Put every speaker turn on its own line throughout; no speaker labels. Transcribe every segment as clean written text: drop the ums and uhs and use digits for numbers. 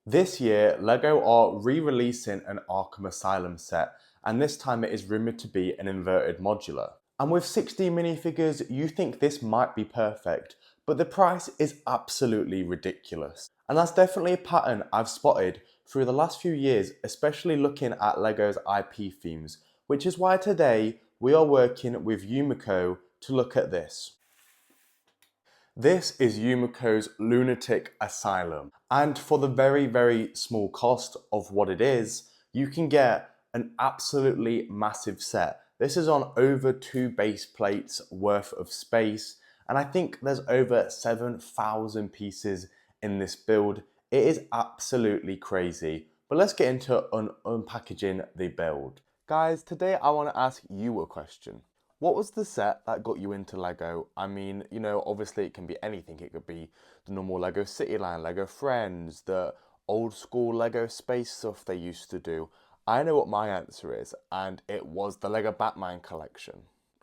This year, LEGO are re-releasing an Arkham Asylum set, and this time it is rumoured to be an inverted modular. And with 16 minifigures, you think this might be perfect, but the price is absolutely ridiculous. And that's definitely a pattern I've spotted through the last few years, especially looking at LEGO's IP themes, which is why today we are working with Youmko to look at this. This is Youmko's Lunatic Asylum. And for the very, very small cost of what it is, you can get an absolutely massive set. This is on over 2 base plates worth of space. And I think there's over 7,000 pieces in this build. It is absolutely crazy. But let's get into unpackaging the build. Guys, today I want to ask you a question. What was the set that got you into LEGO? I mean, obviously it can be anything. It could be the normal LEGO Cityland, LEGO Friends, the old school LEGO space stuff they used to do. I know what my answer is, and it was the LEGO Batman collection.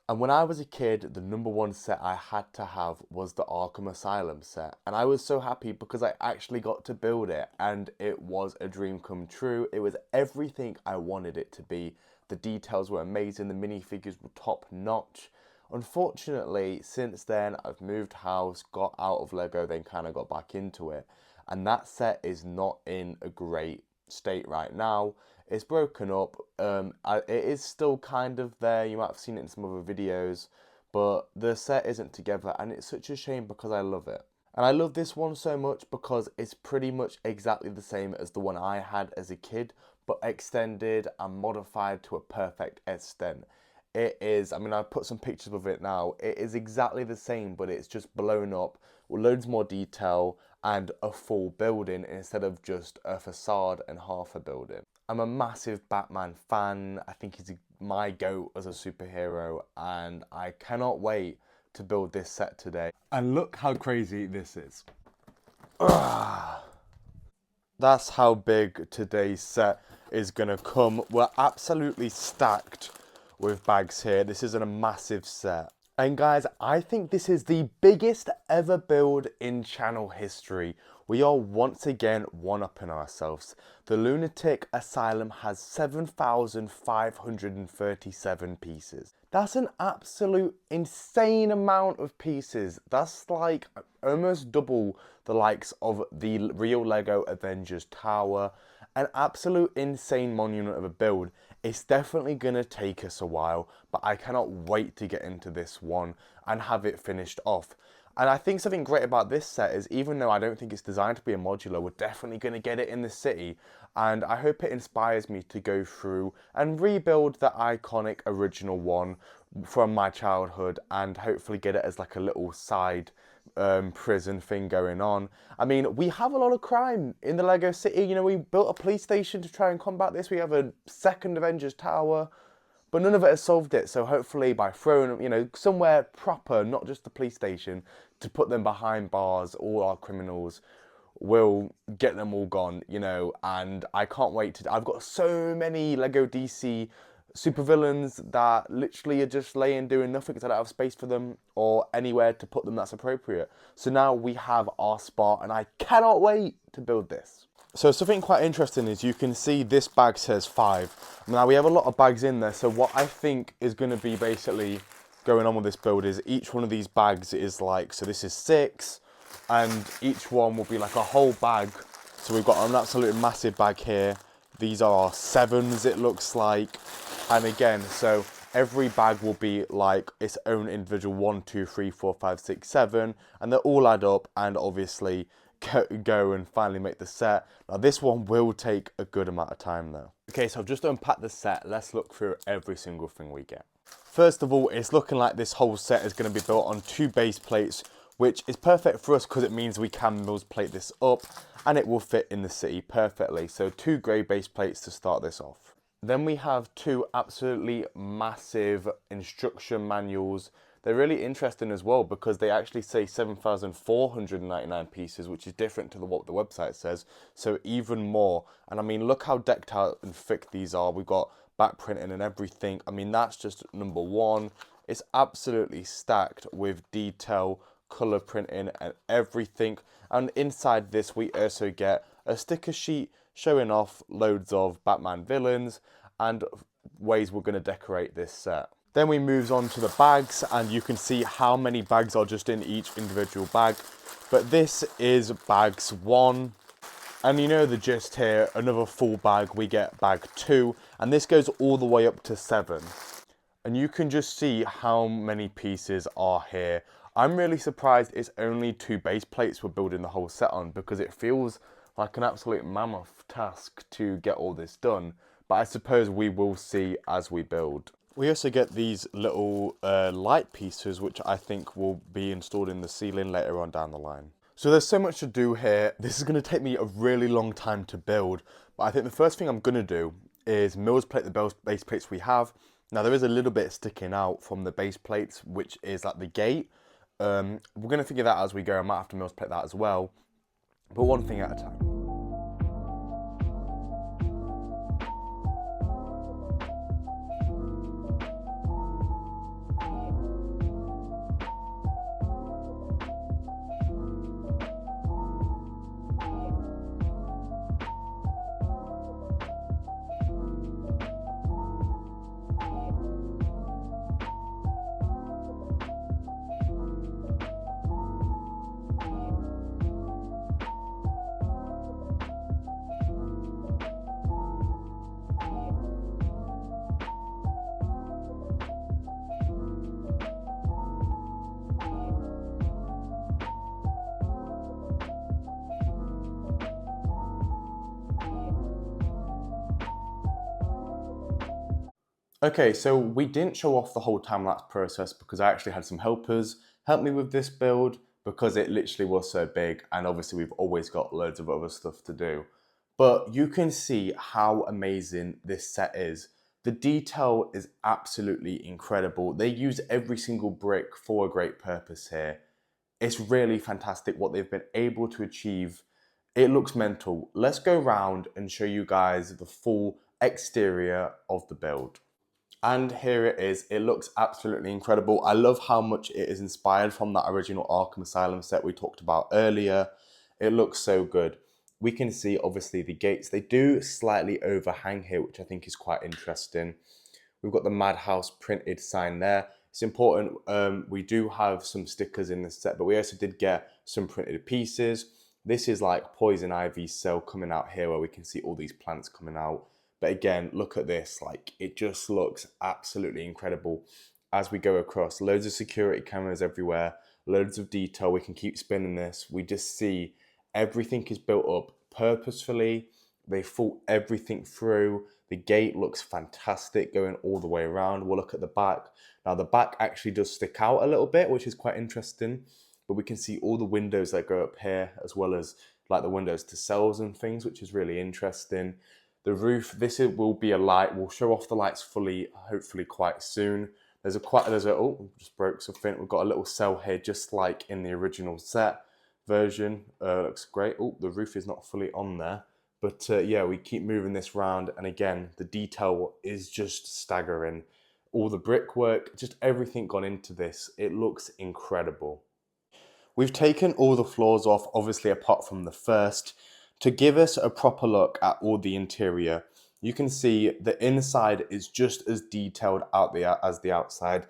And when I was a kid, the number one set I had to have was the Arkham Asylum set. And I was so happy because I actually got to build it, and it was a dream come true. It was everything I wanted it to be. The details were amazing, the minifigures were top notch. Unfortunately, since then, I've moved house, got out of LEGO, then kind of got back into it. And that set is not in a great state right now. It's broken up. It is still kind of there. You might have seen it in some other videos, but the set isn't together, and it's such a shame because I love it. And I love this one so much because it's pretty much exactly the same as the one I had as a kid, but extended and modified to a perfect extent. It is, I mean, I've put some pictures of it now. It is exactly the same, but it's just blown up with loads more detail and a full building instead of just a facade and half a building. I'm a massive Batman fan. I think he's my goat as a superhero, and I cannot wait to build this set today. And look how crazy this is. That's how big today's set is gonna come. We're absolutely stacked with bags here. This is a massive set. And guys, I think this is the biggest ever build in channel history. We are once again one-upping ourselves. The Lunatic Asylum has 7,537 pieces. That's an absolute insane amount of pieces. That's like almost double the likes of the real LEGO Avengers Tower. An absolute insane monument of a build. It's definitely going to take us a while, but I cannot wait to get into this one and have it finished off. And I think something great about this set is, even though I don't think it's designed to be a modular, we're definitely going to get it in the city. And I hope it inspires me to go through and rebuild the iconic original one from my childhood, and hopefully get it as like a little side prison thing going on. I mean, we have a lot of crime in the Lego City. We built a police station to try and combat this. We have a second Avengers Tower, but none of it has solved it. So hopefully by throwing them, somewhere proper, not just the police station, to put them behind bars, all our criminals, will get them all gone, and I can't wait to... I've got so many Lego DC supervillains that literally are just laying doing nothing because I don't have space for them or anywhere to put them that's appropriate. So now we have our spot, and I cannot wait to build this. So something quite interesting is you can see this bag says 5. Now we have a lot of bags in there, so what I think is going to be basically going on with this build is each one of these bags is like, so this is 6, and each one will be like a whole bag. So we've got an absolutely massive bag here. These are our 7s, it looks like. And again, so every bag will be like its own individual 1, 2, 3, 4, 5, 6, 7, and they all add up and obviously go and finally make the set. Now this one will take a good amount of time though. Okay, so I've just unpacked the set. Let's look through every single thing we get. First of all, it's looking like this whole set is going to be built on 2 base plates, which is perfect for us because it means we can plate this up and it will fit in the city perfectly. So 2 grey base plates to start this off. Then we have 2 absolutely massive instruction manuals. They're really interesting as well because they actually say 7,499 pieces, which is different to what the website says. So even more. And I mean, look how decked out and thick these are. We've got back printing and everything. I mean, that's just number 1. It's absolutely stacked with detail, colour printing and everything. And inside this, we also get a sticker sheet showing off loads of Batman villains and ways we're going to decorate this set. Then we moves on to the bags, and you can see how many bags are just in each individual bag. But this is bags 1. And you know the gist here, another full bag, we get bag 2. And this goes all the way up to 7. And you can just see how many pieces are here. I'm really surprised it's only 2 base plates we're building the whole set on, because it feels like an absolute mammoth task to get all this done. But I suppose we will see as we build. We also get these little light pieces, which I think will be installed in the ceiling later on down the line. So there's so much to do here. This is going to take me a really long time to build. But I think the first thing I'm going to do is Mills plate the base plates we have. Now there is a little bit sticking out from the base plates, which is at the gate. We're going to figure that out as we go. I might have to Mills plate that as well. But one thing at a time. Okay, so we didn't show off the whole time-lapse process because I actually had some helpers help me with this build because it literally was so big, and obviously we've always got loads of other stuff to do. But you can see how amazing this set is. The detail is absolutely incredible. They use every single brick for a great purpose here. It's really fantastic what they've been able to achieve. It looks mental. Let's go around and show you guys the full exterior of the build. And here it is. It looks absolutely incredible. I love how much it is inspired from that original Arkham Asylum set we talked about earlier. It looks so good. We can see obviously the gates. They do slightly overhang here, which I think is quite interesting. We've got the Madhouse printed sign there. It's important. We do have some stickers in this set, but we also did get some printed pieces. This is like Poison Ivy's cell coming out here, where we can see all these plants coming out. But again, look at this, like it just looks absolutely incredible as we go across. Loads of security cameras everywhere, loads of detail. We can keep spinning this. We just see everything is built up purposefully. They thought everything through. The gate looks fantastic going all the way around. We'll look at the back. Now the back actually does stick out a little bit, which is quite interesting. But we can see all the windows that go up here, as well as like the windows to cells and things, which is really interesting. The roof, will be a light. We'll show off the lights fully, hopefully oh, just broke something. We've got a little cell here, just like in the original set version. Looks great. Oh, the roof is not fully on there. But yeah, we keep moving this round. And again, the detail is just staggering. All the brickwork, just everything gone into this. It looks incredible. We've taken all the floors off, obviously apart from the first, to give us a proper look at all the interior. You can see the inside is just as detailed out there as the outside.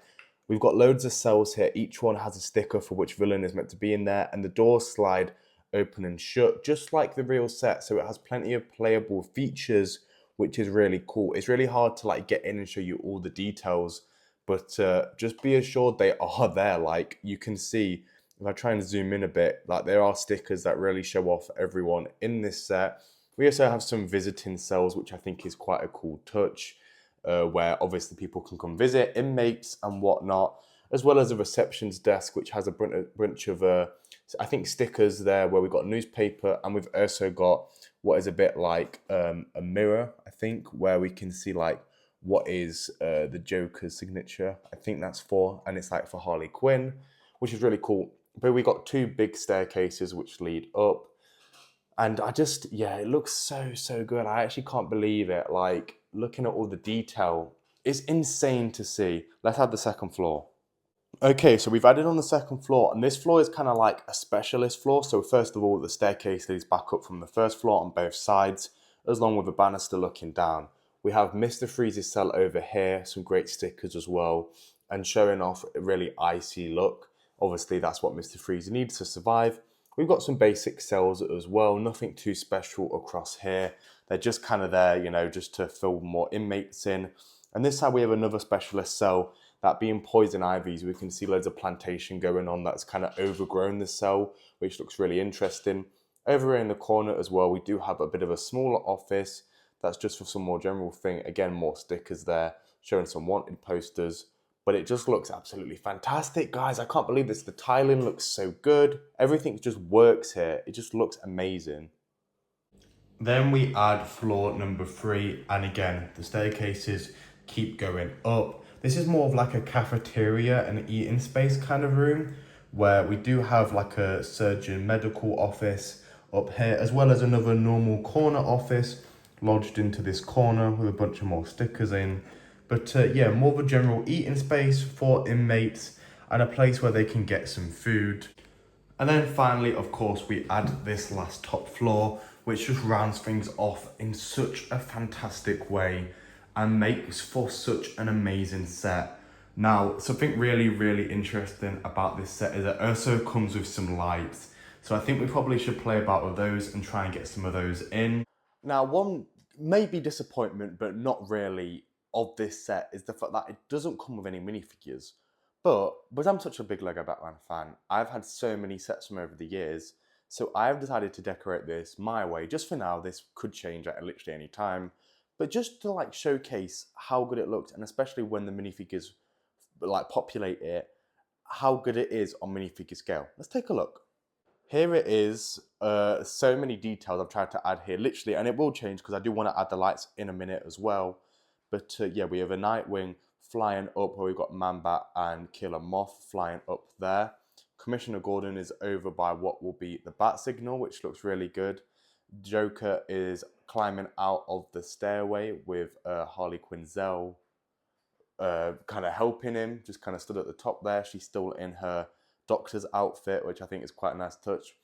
We've got loads of cells here. Each one has a sticker for which villain is meant to be in there, and the doors slide open and shut, just like the real set. So it has plenty of playable features, which is really cool. It's really hard to like get in and show you all the details, but just be assured they are there. Like you can see, if I try and zoom in a bit, like there are stickers that really show off everyone in this set. We also have some visiting cells, which I think is quite a cool touch, where obviously people can come visit, inmates and whatnot, as well as a receptions desk, which has a bunch of, I think, stickers there where we've got newspaper, and we've also got what is a bit like a mirror, I think, where we can see like what is the Joker's signature. I think that's for, and it's like for Harley Quinn, which is really cool. But we got 2 big staircases which lead up. And yeah, it looks so good. I actually can't believe it. Like, looking at all the detail, it's insane to see. Let's have the second floor. Okay, so we've added on the second floor, and this floor is kind of like a specialist floor. So first of all, the staircase leads back up from the first floor on both sides, as long with a banister looking down. We have Mr. Freeze's cell over here, some great stickers as well, and showing off a really icy look. Obviously, that's what Mr. Freeze needs to survive. We've got some basic cells as well, nothing too special across here. They're just kind of there, you know, just to fill more inmates in. And this side we have another specialist cell, that being poison ivies. We can see loads of plantation going on that's kind of overgrown the cell, which looks really interesting. Over here in the corner as well, we do have a bit of a smaller office. That's just for some more general thing. Again, more stickers there, showing some wanted posters. But it just looks absolutely fantastic, guys. I can't believe this. The tiling looks so good. Everything just works here. It just looks amazing. Then we add floor number 3, and again, the staircases keep going up. This is more of like a cafeteria and eating space kind of room, where we do have like a surgeon medical office up here, as well as another normal corner office lodged into this corner with a bunch of more stickers in. But yeah, more of a general eating space for inmates and a place where they can get some food. And then finally, of course, we add this last top floor, which just rounds things off in such a fantastic way and makes for such an amazing set. Now, something really, really interesting about this set is it also comes with some lights. So I think we probably should play about with those and try and get some of those in. Now, one maybe disappointment, but not really, of this set is the fact that it doesn't come with any minifigures. But because I'm such a big Lego Batman fan, I've had so many sets from over the years, so I've decided to decorate this my way. Just for now, this could change at literally any time, but just to like showcase how good it looks, and especially when the minifigures like populate it, how good it is on minifigure scale. Let's take a look. Here it is. So many details I've tried to add here, literally, and it will change because I do want to add the lights in a minute as well. But yeah, we have a Nightwing flying up where we've got Man-Bat and Killer Moth flying up there. Commissioner Gordon is over by what will be the bat signal, which looks really good. Joker is climbing out of the stairway with Harley Quinzel kind of helping him, just kind of stood at the top there. She's still in her doctor's outfit, which I think is quite a nice touch.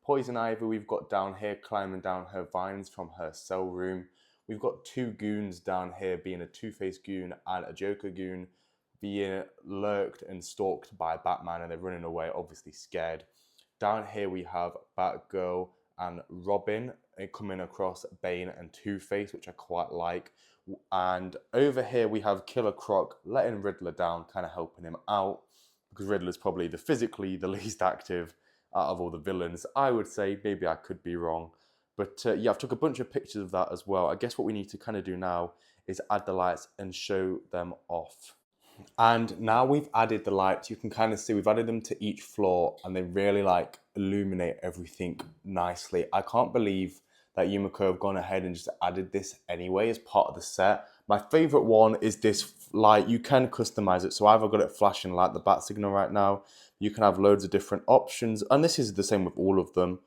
Poison Ivy we've got down here climbing down her vines from her cell room. We've got 2 goons down here, being a Two-Face goon and a Joker goon, being lurked and stalked by Batman, and they're running away, obviously scared. Down here we have Batgirl and Robin coming across Bane and Two-Face, which I quite like. And over here we have Killer Croc letting Riddler down, kind of helping him out, because Riddler's probably physically the least active out of all the villains, I would say. Maybe I could be wrong. But yeah, I've took a bunch of pictures of that as well. I guess what we need to kind of do now is add the lights and show them off. And now we've added the lights, you can kind of see we've added them to each floor, and they really like illuminate everything nicely. I can't believe that Youmko have gone ahead and just added this anyway as part of the set. My favorite one is this light. You can customize it. So I've got it flashing like the bat signal right now. You can have loads of different options, and this is the same with all of them.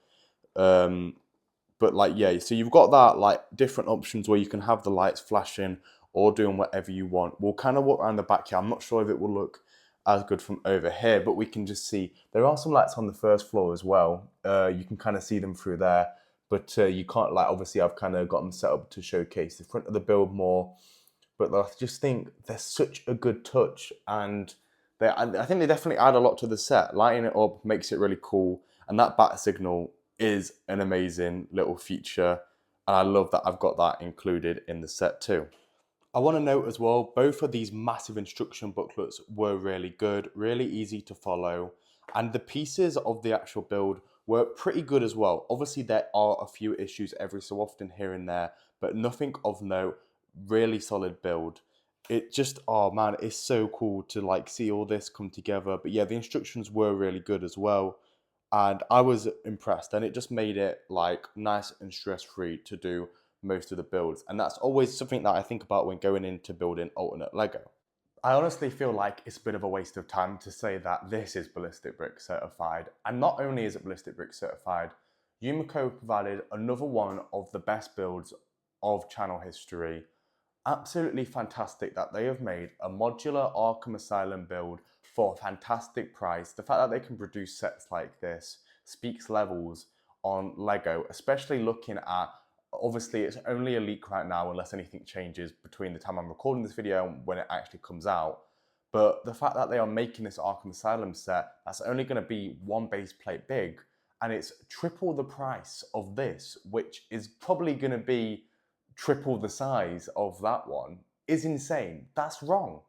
But like, yeah, so you've got that like different options where you can have the lights flashing or doing whatever you want. We'll kind of walk around the back here. I'm not sure if it will look as good from over here, but we can just see there are some lights on the first floor as well. You can kind of see them through there, but you can't, like, obviously I've kind of got them set up to showcase the front of the build more. But I just think they're such a good touch, and I think they definitely add a lot to the set. Lighting it up makes it really cool, and that bat signal is an amazing little feature, and I love that I've got that included in the set too. I want to note as well, both of these massive instruction booklets were really good, really easy to follow, and the pieces of the actual build were pretty good as well. Obviously there are a few issues every so often here and there, but nothing of note. Really solid build. It just, oh man, it's so cool to like see all this come together. But yeah, the instructions were really good as well, and I was impressed, and it just made it like nice and stress-free to do most of the builds. And that's always something that I think about when going into building alternate Lego. I honestly feel like it's a bit of a waste of time to say that this is Ballistic Brick certified. And not only is it Ballistic Brick certified, Youmko provided another one of the best builds of channel history. Absolutely fantastic that they have made a modular Arkham Asylum build for a fantastic price. The fact that they can produce sets like this speaks levels on Lego, especially looking at, obviously it's only a leak right now unless anything changes between the time I'm recording this video and when it actually comes out. But the fact that they are making this Arkham Asylum set that's only going to be one base plate big, and it's triple the price of this, which is probably going to be triple the size of that one, is insane. That's wrong.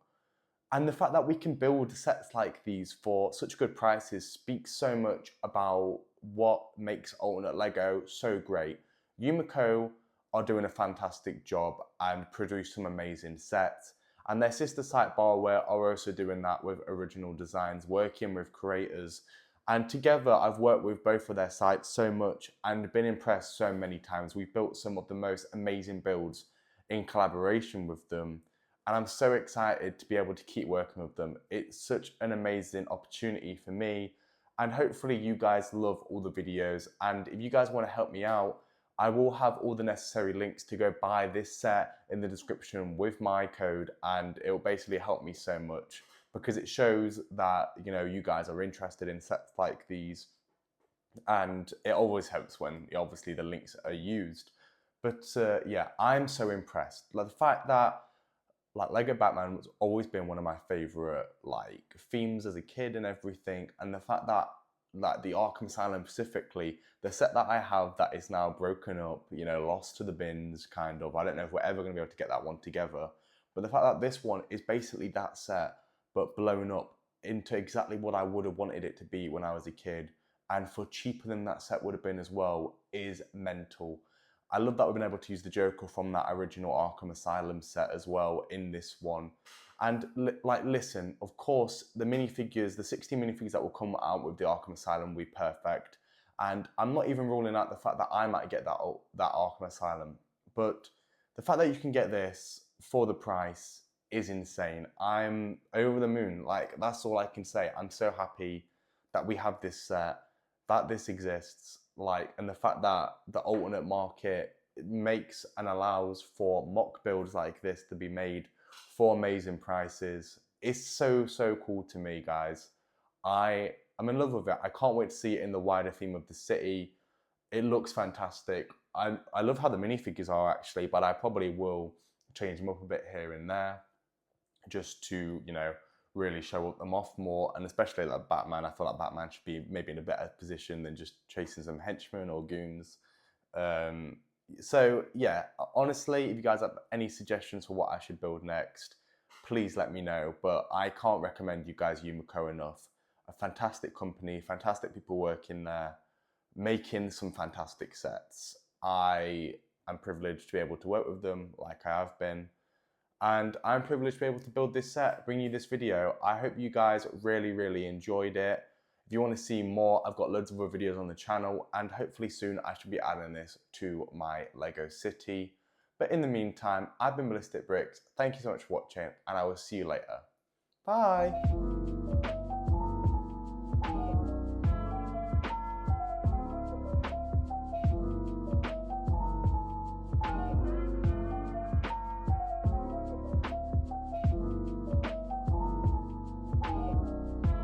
And the fact that we can build sets like these for such good prices speaks so much about what makes alternate Lego so great. Youmko are doing a fantastic job and produce some amazing sets. And their sister site Barware are also doing that with original designs, working with creators. And together, I've worked with both of their sites so much and been impressed so many times. We've built some of the most amazing builds in collaboration with them. And I'm so excited to be able to keep working with them. It's such an amazing opportunity for me. And hopefully you guys love all the videos. And if you guys want to help me out, I will have all the necessary links to go buy this set in the description with my code, and it will basically help me so much because it shows that, you know, you guys are interested in sets like these, and it always helps when obviously the links are used. But yeah, I'm so impressed. Like the fact that like Lego Batman has always been one of my favorite like themes as a kid and everything, and the fact that like the Arkham Asylum specifically, the set that I have that is now broken up, you know, lost to the bins, kind of. I don't know if we're ever going to be able to get that one together. But the fact that this one is basically that set, but blown up into exactly what I would have wanted it to be when I was a kid, and for cheaper than that set would have been as well, is mental. I love that we've been able to use the Joker from that original Arkham Asylum set as well in this one. And like, listen, of course, the minifigures, the 60 minifigures that will come out with the Arkham Asylum will be perfect. And I'm not even ruling out the fact that I might get that Arkham Asylum. But the fact that you can get this for the price is insane. I'm over the moon. Like, that's all I can say. I'm so happy that we have this set, that this exists. Like, and the fact that the alternate market makes and allows for mock builds like this to be made for amazing prices. It's so cool to me, guys. I'm in love with it. I can't wait to see it in the wider theme of the city. It looks fantastic. I love how the minifigures are actually, but I probably will change them up a bit here and there just to, you know, really show them off more. And especially like Batman, I feel like Batman should be maybe in a better position than just chasing some henchmen or goons. So yeah, honestly, if you guys have any suggestions for what I should build next, please let me know. But I can't recommend you guys Youmko enough. A fantastic company, fantastic people working there, making some fantastic sets. I am privileged to be able to work with them like I have been. And I'm privileged to be able to build this set, bring you this video. I hope you guys really enjoyed it. If you want to see more, I've got loads of other videos on the channel, and hopefully soon I should be adding this to my Lego city. But in the meantime, I've been Ballistic Bricks. Thank you so much for watching, and I will see you later. Bye!